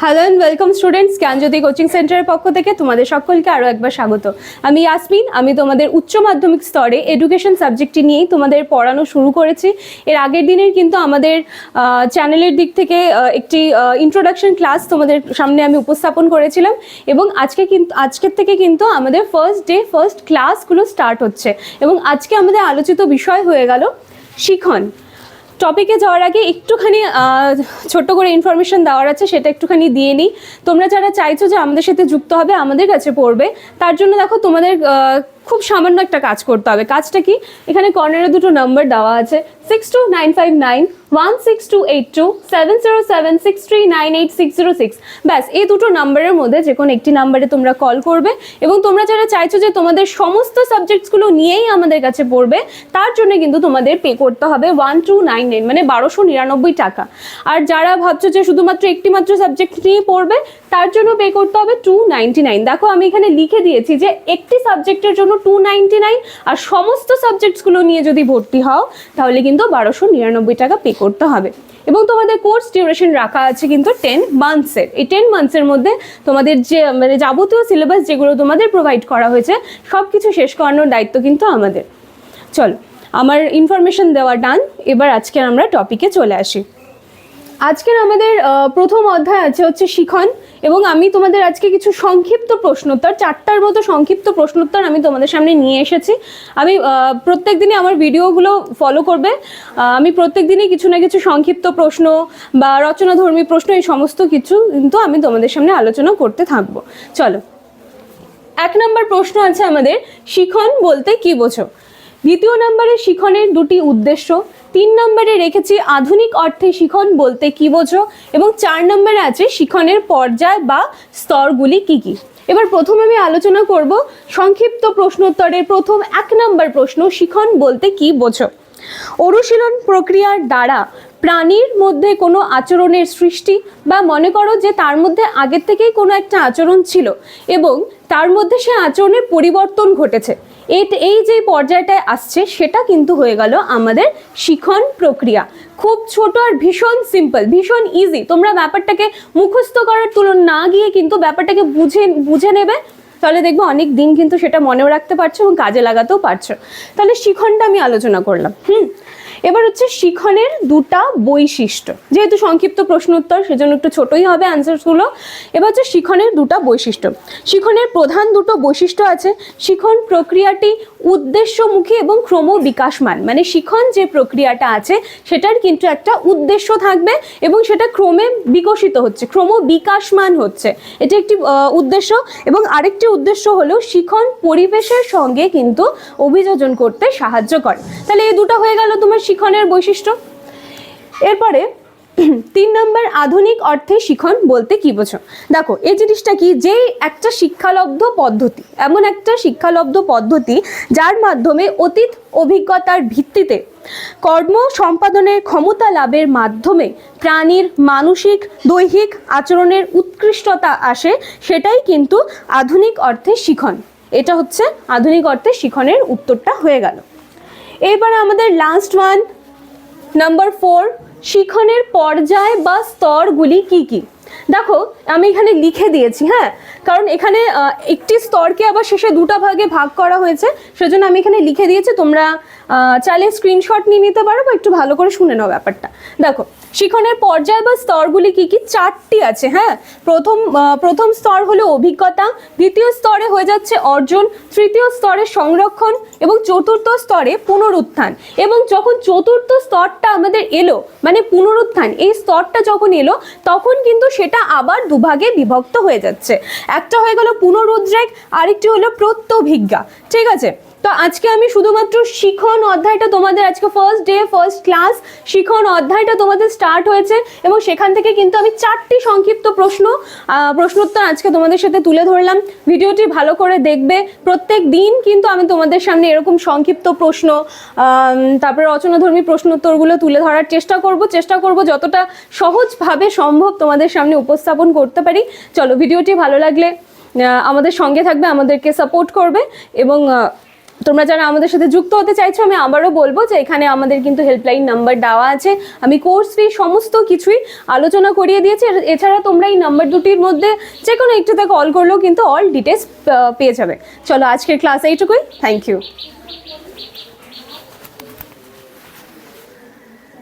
Hello and welcome students, Gyanjyoti coaching সেন্টারের পক্ষ থেকে তোমাদের সকলকে আরও একবার স্বাগত। আমি ইয়াসমিন, আমি তোমাদের উচ্চ মাধ্যমিক স্তরে এডুকেশন সাবজেক্টটি নিয়েই তোমাদের পড়ানো শুরু করেছি। এর আগের দিনের কিন্তু আমাদের চ্যানেলের দিক থেকে একটি ইন্ট্রোডাকশন ক্লাস তোমাদের সামনে আমি উপস্থাপন করেছিলাম এবং আজকের থেকে কিন্তু আমাদের ফার্স্ট ক্লাসগুলো স্টার্ট হচ্ছে এবং আজকে আমাদের আলোচিত বিষয় হয়ে গেল শিখন। টপিকে যাওয়ার আগে একটুখানি ছোট্ট করে ইনফরমেশন দেওয়ার আছে, সেটা একটুখানি দিয়ে নিই। তোমরা যারা চাইছো যে আমাদের সাথে যুক্ত হবে, আমাদের কাছে পড়বে, তার জন্য দেখো তোমাদের খুব সামান্য একটা কাজ করতে হবে। কাজটা কি, এখানে কর্নারে দুটো নাম্বার দেওয়া আছে 6295916282 7076398606। ব্যাস এই দুটো নাম্বারের মধ্যে যে কোনো একটি নাম্বারে তোমরা কল করবে এবং তোমরা যারা চাইছো যে তোমাদের সমস্ত সাবজেক্টসগুলো নিয়েই আমাদের কাছে পড়বে, তার জন্য কিন্তু তোমাদের পে করতে হবে 1299 মানে 1299 টাকা। আর যারা ভাবছো যে শুধুমাত্র একটি মাত্র সাবজেক্ট নিয়ে পড়বে, তার জন্য পে করতে হবে 299। দেখো আমি এখানে লিখে দিয়েছি যে একটি সাবজেক্টের জন্য 299 আর সমস্ত সাবজেক্টসগুলো নিয়ে যদি ভর্তি হও তাহলে কিন্তু 1299 টাকা পে করতে হবে। এবং তোমাদের কোর্স ডিউরেশন রাখা আছে কিন্তু 10 মান্থসের। এই 10 মান্থসের মধ্যে তোমাদের যে মানে যাবতীয় সিলেবাস যেগুলো তোমাদের প্রোভাইড করা হয়েছে সব কিছু শেষ করানোর দায়িত্ব কিন্তু আমাদের। চলো, আমার ইনফরমেশন দেওয়া ডান, এবার আজকে আমরা টপিকে চলে আসি। আজকের আমাদের প্রথম অধ্যায় আছে হচ্ছে শিখন এবং আমি তোমাদের আজকে কিছু সংক্ষিপ্ত প্রশ্নোত্তর, 4টার মতো সংক্ষিপ্ত প্রশ্নোত্তর আমি তোমাদের সামনে নিয়ে এসেছি। আমি প্রত্যেক দিনই আমার ভিডিওগুলো ফলো করবে, আমি প্রত্যেক দিনই কিছু না কিছু সংক্ষিপ্ত প্রশ্ন বা রচনাধর্মী প্রশ্ন এই সমস্ত কিছু কিন্তু আমি তোমাদের সামনে আলোচনা করতে থাকবো। চলো, 1 নম্বর প্রশ্ন আছে আমাদের, শিখন বলতে কি বোঝো? 2 নম্বরে শিখনের দুটি উদ্দেশ্য, 3 নম্বরে রেখেছি আধুনিক অর্থে শিখন বলতে কি বোঝো এবং 4 নম্বরে আছে শিখনের পর্যায় বা স্তরগুলি কি কি। এবার প্রথমে আমি আলোচনা করব সংক্ষিপ্ত প্রশ্নোত্তরের প্রথম 1 নম্বর প্রশ্ন, শিখন বলতে কি বোঝো? অনুশীলন প্রক্রিয়ার দ্বারা প্রাণীর মধ্যে কোনো আচরণের সৃষ্টি, বা মনে করো যে তার মধ্যে আগের থেকেই কোনো একটা আচরণ ছিল এবং তার মধ্যে সে আচরণের পরিবর্তন ঘটেছে, এই যে পর্যায়টায় আসছে সেটা কিন্তু হয়ে গেল আমাদের শিখন প্রক্রিয়া। খুব ছোট আর ভীষণ সিম্পল, ভীষণ ইজি। তোমরা ব্যাপারটাকে মুখস্থ করার তুলনা না গিয়ে কিন্তু ব্যাপারটাকে বুঝে নেবে, তাহলে দেখবো অনেক দিন কিন্তু সেটা মনেও রাখতে পারছো এবং কাজে লাগাতেও পারছো। তাহলে শিখনটা আমি আলোচনা করলাম। এবার হচ্ছে শিখনের 2টা বৈশিষ্ট্য। যেহেতু সংক্ষিপ্ত প্রশ্নোত্তর সেজন্য একটু ছোটই হবে অ্যান্সারসগুলো। এবার হচ্ছে শিখনের 2টা বৈশিষ্ট্য। শিখনের প্রধান 2টো বৈশিষ্ট্য আছে। শিখন প্রক্রিয়াটি উদ্দেশ্যমুখী এবং ক্রমবিকাশমান, মানে শিখন যে প্রক্রিয়াটা আছে সেটার কিন্তু একটা উদ্দেশ্য থাকবে এবং সেটা ক্রমে বিকশিত হচ্ছে, ক্রমবিকাশমান হচ্ছে, এটা একটি উদ্দেশ্য। এবং আরেকটি উদ্দেশ্য হলো শিখন পরিবেশের সঙ্গে কিন্তু অভিযোজন করতে সাহায্য করে। তাহলে এই 2টা হয়ে গেল তোমার শিখনের বৈশিষ্ট্য। এরপরে 3 নম্বর, আধুনিক অর্থে শিখন বলতে কি বোঝো? দেখো এই জিনিসটা কি, যে একটা শিক্ষালব্ধ পদ্ধতি, এমন একটা শিক্ষালব্ধ পদ্ধতি যার মাধ্যমে অতীত অভিজ্ঞতার ভিত্তিতে কর্ম সম্পাদনের ক্ষমতা লাভের মাধ্যমে প্রাণীর মানসিক দৈহিক আচরণের উৎকৃষ্টতা আসে, সেটাই কিন্তু আধুনিক অর্থে শিখন। এটা হচ্ছে আধুনিক অর্থে শিখনের উত্তরটা হয়ে গেল। এবার আমাদের লাস্ট ওয়ান, নাম্বার 4, শিখনের পর্যায় বা স্তরগুলি কি কি। দেখো আমি এখানে লিখে দিয়েছি, কারণ এখানে একটি স্তরকে আবার শেষে 2টা ভাগে ভাগ করা হয়েছে, সেজন্য আমি এখানে লিখে দিয়েছি। তোমরা চাইলে স্ক্রিনশট নিয়ে নিতে পারো বা একটু ভালো করে শুনে নাও ব্যাপারটা। দেখো শিখনের পর্যায় বা স্তরগুলি কি কি, 4টি আছে। প্রথম স্তর হলো অভিজ্ঞতা, দ্বিতীয় স্তরে হয়ে যাচ্ছে অর্জন, তৃতীয় স্তরে সংরক্ষণ এবং চতুর্থ স্তরে পুনরুত্থান। এবং যখন চতুর্থ স্তরটা আমাদের এলো, মানে পুনরুত্থান, এই স্তরটা যখন এলো তখন কিন্তু সেটা আবার 2 ভাগে বিভক্ত হয়ে যাচ্ছে। একটা হয়ে গেল পুনরুদ্রেক, আরেকটি হলো প্রত্যভিজ্ঞা। ঠিক আছে, তো আজকে আমি শুধুমাত্র শিখন অধ্যায়টা তোমাদের, আজকে ফার্স্ট ক্লাস, শিখন অধ্যায়টা তোমাদের স্টার্ট হয়েছে এবং সেখান থেকে কিন্তু আমি 4টি সংক্ষিপ্ত প্রশ্নোত্তর আজকে তোমাদের সাথে তুলে ধরলাম। ভিডিওটি ভালো করে দেখবে, প্রত্যেক দিন কিন্তু আমি তোমাদের সামনে এরকম সংক্ষিপ্ত প্রশ্ন, তারপরে রচনাধর্মী প্রশ্নোত্তরগুলো তুলে ধরার চেষ্টা করব যতটা সহজভাবে সম্ভব তোমাদের সামনে উপস্থাপন করতে পারি। চলো, ভিডিওটি ভালো লাগলে আমাদের সঙ্গে থাকবে, আমাদেরকে সাপোর্ট করবে এবং তোমরা যারা আমাদের সাথে যুক্ত হতে চাইছো, আমি আবারও বলবো যে এখানে আমাদের কিন্তু হেল্পলাইন নাম্বার দেওয়া আছে। আমি কোর্স ফি সমস্ত কিছুই আলোচনা করিয়ে দিয়েছি। এছাড়া তোমরা এই নাম্বার দুটির মধ্যে যে কোনো একটিতে কল করলেও কিন্তু অল ডিটেলস পেয়ে যাবে। চলো আজকের ক্লাস এইটুকুই, থ্যাংক ইউ।